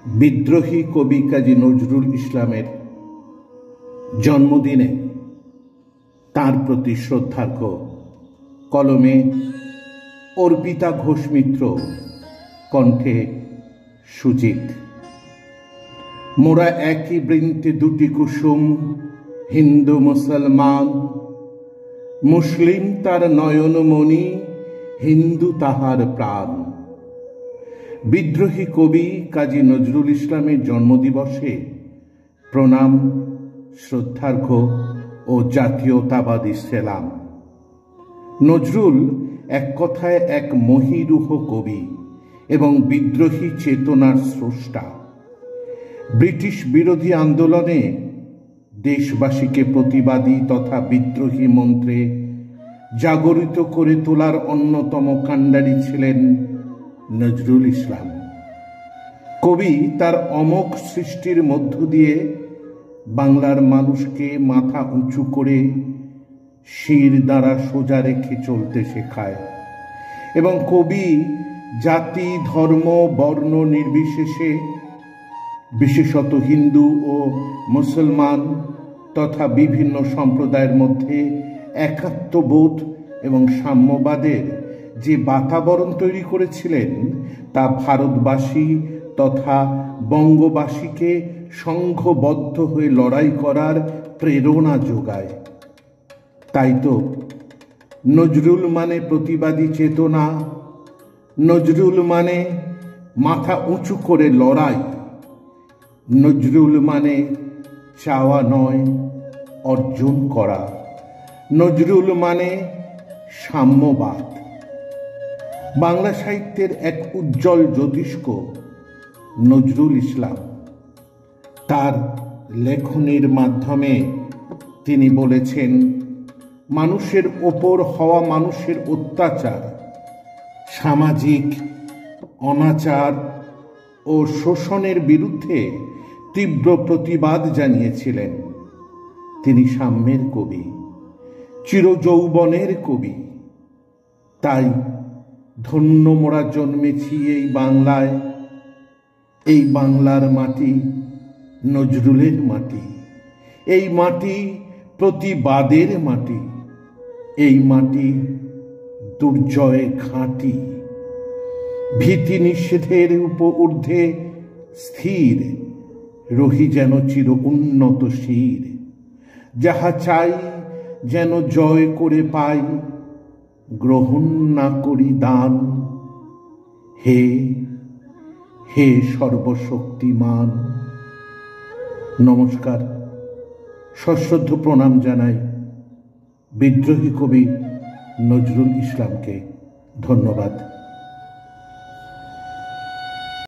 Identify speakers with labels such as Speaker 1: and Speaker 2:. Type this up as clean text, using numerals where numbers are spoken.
Speaker 1: বিদ্রোহী কবি কাজী নজরুল ইসলামের জন্মদিনে তাঁর প্রতি শ্রদ্ধার্ঘ্য। কলমে অর্পিতা ঘোষ মিত্র, কণ্ঠে সুজিত। মোরা একই বৃন্তে দুটি কুসুম, হিন্দু মুসলমান। মুসলিম তার নয়নমণি, হিন্দু তাহার প্রাণ। বিদ্রোহী কবি কাজী নজরুল ইসলামের জন্মদিবসে প্রণাম, শ্রদ্ধার্ঘ্য ও জাতীয়তাবাদী সেলাম। নজরুল এক কথায় এক মহীরুহ কবি এবং বিদ্রোহী চেতনার স্রষ্টা। ব্রিটিশ বিরোধী আন্দোলনে দেশবাসীকে প্রতিবাদী তথা বিদ্রোহী মন্ত্রে জাগরিত করে তোলার অন্যতম কাণ্ডারি ছিলেন নজরুল ইসলাম। কবি তার অমোঘ সৃষ্টির মধ্য দিয়ে বাংলার মানুষকে মাথা উঁচু করে শির দ্বারা সোজা রেখে চলতে শেখায় এবং কবি জাতি, ধর্ম, বর্ণ নির্বিশেষে বিশেষত হিন্দু ও মুসলমান তথা বিভিন্ন সম্প্রদায়ের মধ্যে একাত্মবোধ এবং সাম্যবাদের যে বাতাবরণ তৈরি করেছিলেন তা ভারতবাসী তথা বঙ্গবাসীকে সংঘবদ্ধ হয়ে লড়াই করার প্রেরণা যোগায়। তাই তো নজরুল মানে প্রতিবাদী চেতনা, নজরুল মানে মাথা উঁচু করে লড়াই, নজরুল মানে চাওয়া নয় অর্জন করা, নজরুল মানে সাম্যবাদ। বাংলা সাহিত্যের এক উজ্জ্বল জ্যোতিষ্ক নজরুল ইসলাম। তার লেখনীর মাধ্যমে তিনি বলেছেন, মানুষের ওপর হওয়া মানুষের অত্যাচার, সামাজিক অনাচার ও শোষণের বিরুদ্ধে তীব্র প্রতিবাদ জানিয়েছিলেন। তিনি সাম্যের কবি, চিরযৌবনের কবি। তাই ধন্য মোরা জন্মেছি এই বাংলায়, এই বাংলার মাটি নজরুলের মাটি, এই মাটি প্রতিবাদের মাটি, এই মাটি দুর্জয় ঘাঁটি। ভীতি নিষেধের ঊর্ধ্বে স্থির রহি যেন চির উন্নত শির। যাহা চাই যেন জয় করে পাই, গ্রহণ না করি দান। হে হে সর্বশক্তিমান। নমস্কার, সশ্রদ্ধ প্রণাম জানাই বিদ্রোহী কবি নজরুল ইসলামকে। ধন্যবাদ।